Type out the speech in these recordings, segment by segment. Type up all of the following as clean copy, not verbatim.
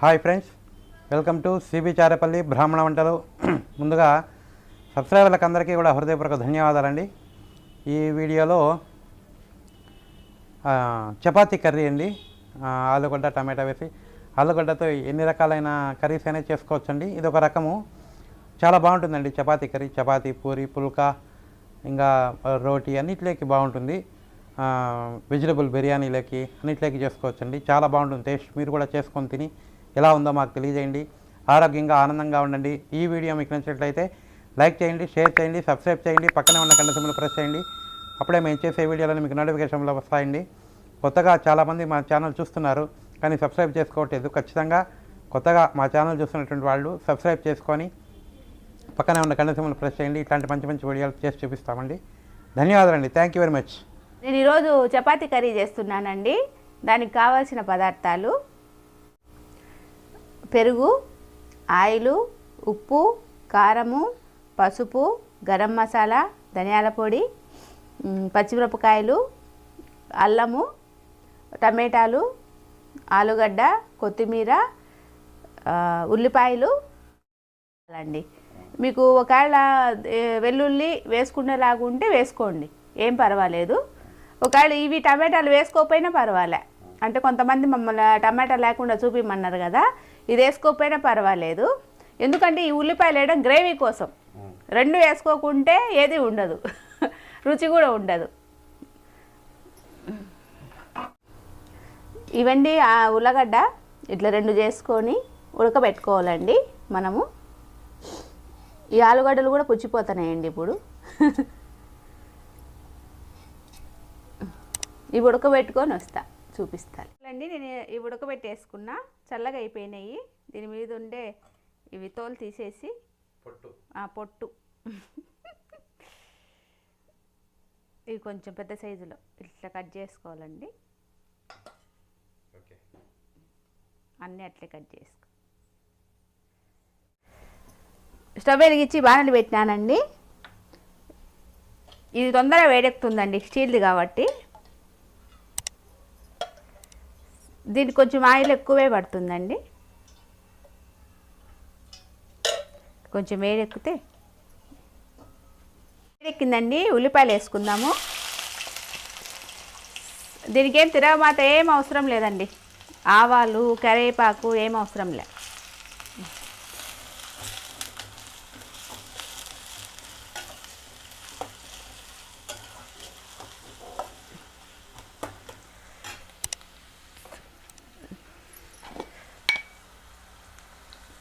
Hi friends, welcome to cbcharepalli బ్రాహ్మణవంటలు. ముందుగా సబ్స్క్రైబర్లకు అందరికీ కూడా హృదయపూర్వక ధన్యవాదాలండి. ఈ వీడియోలో చపాతీ కర్రీ అండి. ఆలుగడ్డ టమాటా వేసి ఆలుగడ్డతో ఎన్ని రకాలైన కర్రీస్ అయినా చేసుకోవచ్చండి. ఇది ఒక రకము, చాలా బాగుంటుందండి చపాతీ కర్రీ. చపాతీ, పూరి, పుల్కా, ఇంకా రోటీ అన్నిట్లోకి బాగుంటుంది. వెజిటబుల్ బిర్యానీలోకి అన్నిట్లోకి చేసుకోవచ్చండి. చాలా బాగుంటుంది టేస్ట్. మీరు కూడా చేసుకొని తిని ఎలా ఉందో మాకు తెలియజేయండి. ఆరోగ్యంగా ఆనందంగా ఉండండి. ఈ వీడియో మీకు నచ్చినట్లయితే లైక్ చేయండి, షేర్ చేయండి, సబ్స్క్రైబ్ చేయండి, పక్కనే ఉన్న గంట సింబల్ ప్రెస్ చేయండి. అప్పుడే మేము చేసే వీడియోలను మీకు నోటిఫికేషన్లో వస్తాయండి. కొత్తగా చాలామంది మా ఛానల్ చూస్తున్నారు కానీ సబ్స్క్రైబ్ చేసుకోవట్లేదు. ఖచ్చితంగా కొత్తగా మా ఛానల్ చూస్తున్నటువంటి వాళ్ళు సబ్స్క్రైబ్ చేసుకొని పక్కనే ఉన్న గంట సింబల్ ప్రెస్ చేయండి. ఇట్లాంటి మంచి మంచి వీడియోలు చేసి చూపిస్తామండి. ధన్యవాదాలండి. Thank you very much. నేను ఈరోజు చపాతీ కర్రీ చేస్తున్నానండి. దానికి కావాల్సిన పదార్థాలు: పెరుగు, ఆయిలు, ఉప్పు, కారము, పసుపు, గరం మసాలా, ధనియాల పొడి, పచ్చిమిరపకాయలు, అల్లము, టమాటాలు, ఆలుగడ్డ, కొత్తిమీర, ఉల్లిపాయలు అండి. మీకు ఒకవేళ వెల్లుల్లి వేసుకునేలాగుంటే వేసుకోండి, ఏం పర్వాలేదు. ఒకవేళ ఇవి టమాటాలు వేసుకోకపోయినా పర్వాలే, అంటే కొంతమంది మమ్మల్ని టమాటా లేకుండా చూపిమన్నారు కదా, ఇది వేసుకోకపోయినా పర్వాలేదు. ఎందుకంటే ఈ ఉల్లిపాయలు వేయడం గ్రేవీ కోసం, రెండు వేసుకోకుంటే ఏది ఉండదు, రుచి కూడా ఉండదు. ఇవండి ఆ ఉల్లగడ్డ ఇట్లా రెండు చేసుకొని ఉడకబెట్టుకోవాలండి మనము. ఈ ఆలుగడ్డలు కూడా పుచ్చిపోతున్నాయండి ఇప్పుడు. ఇవి ఉడకబెట్టుకొని వస్తా, చూపిస్తాను అండి. నేను ఇవి ఉడకబెట్టేసుకున్నా, చల్లగా అయిపోయినాయి. దీని మీద ఉండే ఇవి తోలు తీసేసి పొట్టు ఇవి కొంచెం పెద్ద సైజులో ఇట్లా కట్ చేసుకోవాలండి. అన్నీ అట్లే కట్ చేసుకో. స్టవ్ వెలిగించి బాణలి పెట్టినానండి. ఇది తొందరగా వేడెక్కుతుందండి, స్టీల్ది కాబట్టి. దీనికి కొంచెం ఆయిల్ ఎక్కువే పడుతుందండి. కొంచెం వేడెక్కితే వేడెక్కిందండి. ఉల్లిపాయలు వేసుకుందాము. దీనికి ఏం తిరగమాత ఏం అవసరం లేదండి. ఆవాలు, కరివేపాకు ఏం అవసరం లే.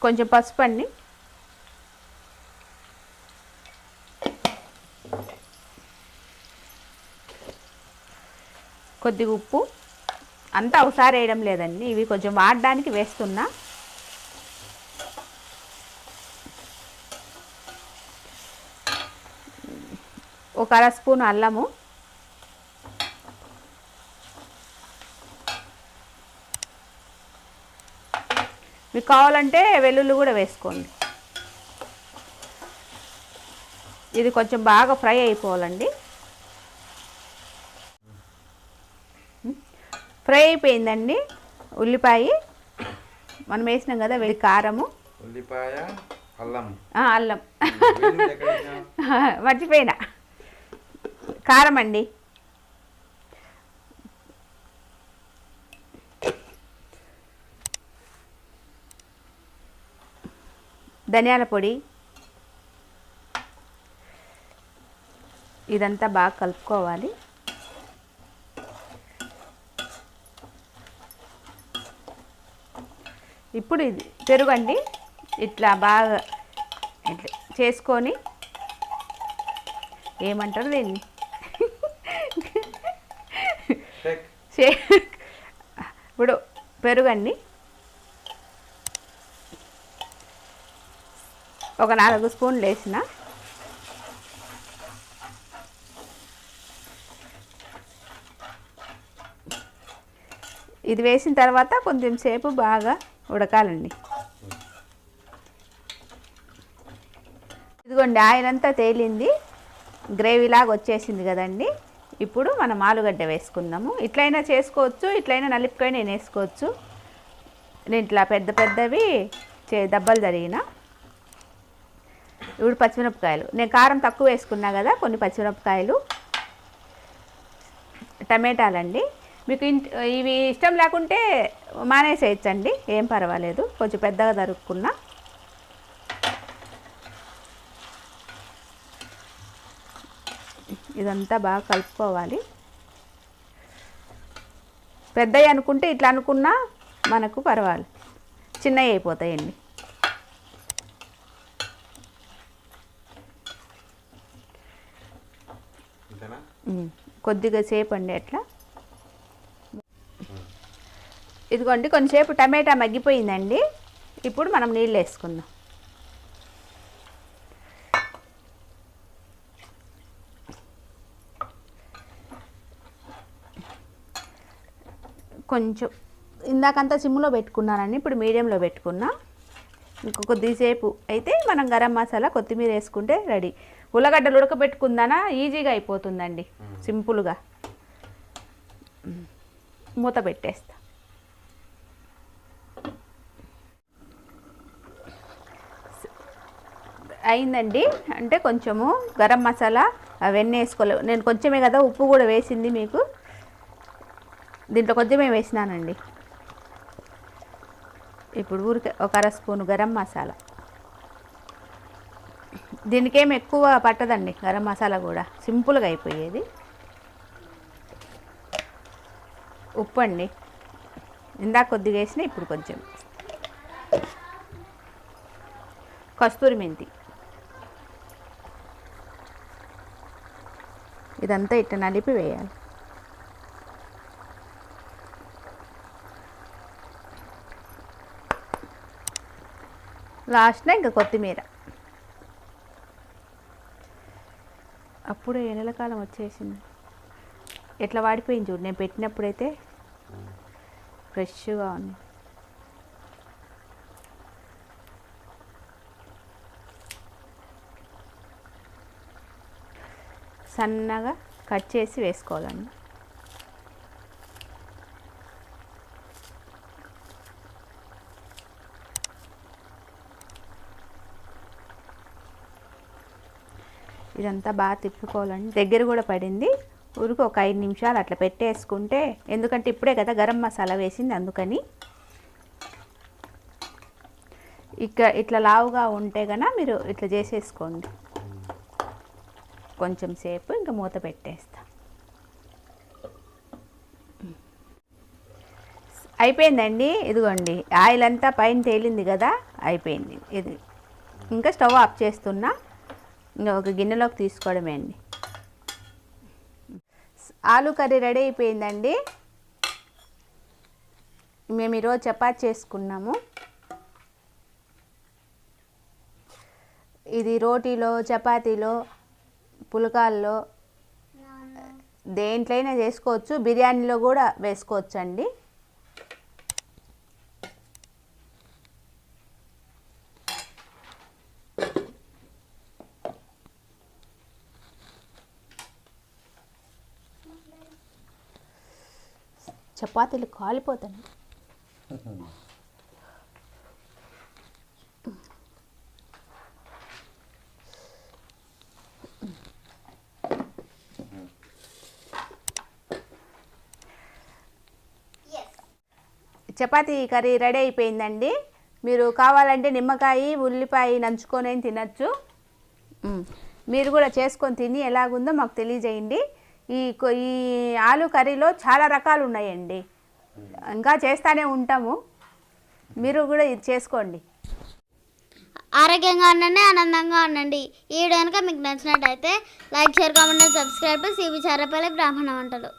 కొంచెం పసుపు అండి, కొద్దిగా ఉప్పు. అంతా ఒకసారి వేయడం లేదండి, ఇవి కొంచెం వాడడానికి వేస్తున్నా. ఒక అర స్పూన్ అల్లము, మీకు కావాలంటే వెల్లుల్లి కూడా వేసుకోండి. ఇది కొంచెం బాగా ఫ్రై అయిపోవాలండి. ఫ్రై అయిపోయిందండి. ఉల్లిపాయ మనం వేసినాం కదా, వెల్లి కారము, ఉల్లిపాయ, అల్లం మర్చిపోయినా, కారం అండి, ధనియాల పొడి. ఇదంతా బాగా కలుపుకోవాలి. ఇప్పుడు ఇది పెరుగండి, ఇట్లా బాగా ఇట్లా చేసుకొని, ఏమంటారు దీన్ని, ఇప్పుడు పెరుగండి ఒక 4 స్పూన్లు వేసిన. ఇది వేసిన తర్వాత కొంచెం సేపు బాగా ఉడకాలండి. ఇదిగోండి ఆయిల్ అంతా తేలింది, గ్రేవీలాగా వచ్చేసింది కదండి. ఇప్పుడు మనం ఆలుగడ్డ వేసుకుందాము. ఇట్లయినా చేసుకోవచ్చు, ఇట్లయినా నలిపిపోయి నేను వేసుకోవచ్చు. నేను ఇట్లా పెద్ద పెద్దవి దబ్బలు జరిగిన. ఇప్పుడు పచ్చిమిరపకాయలు, నేను కారం తక్కువ వేసుకున్నా కదా, కొన్ని పచ్చిమిరపకాయలు, టమాటాలండి. మీకు ఇవి ఇష్టం లేకుంటే మానేసేయచ్చండి, ఏం పర్వాలేదు. కొంచెం పెద్దగా తరుక్కున్నా. ఇదంతా బాగా కలుపుకోవాలి. పెద్దవి అనుకుంటే ఇట్లా అనుకున్నా మనకు పర్వాలేదు, చిన్నవి అయిపోతాయండి. కొద్దిగా సేపు అండి అట్లా. ఇదిగోండి కొంచెంసేపు టమాటా మగ్గిపోయిందండి. ఇప్పుడు మనం నీళ్ళు వేసుకుందాం. కొంచెం ఇందాకంతా సిమ్లో పెట్టుకున్నానండి, ఇప్పుడు మీడియంలో పెట్టుకున్నా. ఇంకో కొద్దిసేపు అయితే మనం గరం మసాలా, కొత్తిమీర వేసుకుంటే రెడీ. ఉల్లగడ్డలు ఉడకబెట్టుకుందానా ఈజీగా అయిపోతుందండి, సింపుల్గా. మూత పెట్టేస్తా. అయిందండి. అంటే కొంచెము గరం మసాలా అవన్నీ వేసుకోలేవు, నేను కొంచెమే కదా, ఉప్పు కూడా వేసింది మీకు. దీంట్లో కొంచెమే వేసినానండి. ఇప్పుడు ఊరికే ఒక అర స్పూను గరం మసాలా. దీనికేం ఎక్కువ పట్టదండి గరం మసాలా కూడా, సింపుల్గా అయిపోయేది. ఉప్పు అండి, ఇందాక కొద్దిగా వేసిన, ఇప్పుడు కొంచెం. కస్తూరి మెంతి. ఇదంతా ఇట్లా నలిపి వేయాలి. లాస్ట్న ఇంకా కొత్తిమీర. అప్పుడే ఎండలకాలం వచ్చేసింది. ఎట్లా వాడిపోయింది చూడు, నేను పెట్టినప్పుడైతే ఫ్రెష్గా ఉంది. సన్నగా కట్ చేసి వేసుకోవాలండి. ఇదంతా బాగా తిప్పుకోవాలండి. దగ్గర కూడా పడింది. ఊరికి ఒక 5 నిమిషాలు అట్లా పెట్టేసుకుంటే, ఎందుకంటే ఇప్పుడే కదా గరం మసాలా వేసింది, అందుకని. ఇట్లా లావుగా ఉంటే కన్నా మీరు ఇట్లా చేసేసుకోండి. కొంచెం సేపు ఇంకా మూత పెట్టేస్తా. అయిపోయిందండి. ఇదిగోండి ఆయిల్ అంతా పైన తేలింది కదా, అయిపోయింది ఇది. ఇంకా స్టవ్ ఆఫ్ చేస్తున్నా, ఇంకా ఒక గిన్నెలోకి తీసుకోవడమే అండి. ఆలు కర్రీ రెడీ అయిపోయిందండి. మేము ఈరోజు చపాతీ చేసుకున్నాము. ఇది రోటీలో, చపాతీలో, పుల్కాల్లో, దేంట్లైనా చేసుకోవచ్చు. బిర్యానీలో కూడా వేసుకోవచ్చు అండి. చపాతీలు కాలిపోతాయి. చపాతీ కర్రీ రెడీ అయిపోయిందండి. మీరు కావాలంటే నిమ్మకాయ, ఉల్లిపాయ నంచుకొని తినచ్చు. మీరు కూడా చేసుకొని తిని ఎలాగుందో మాకు తెలియజేయండి. ఈ ఆలు కర్రీలో చాలా రకాలు ఉన్నాయండి, ఇంకా చేస్తూనే ఉంటాము. మీరు కూడా ఇది చేసుకోండి. ఆరోగ్యంగా ఉండండి, ఆనందంగా ఉండండి. ఈ వీడియో కనుక మీకు నచ్చినట్టయితే like, share, comment, subscribe to cbcharepalli బ్రాహ్మణ వంటలు.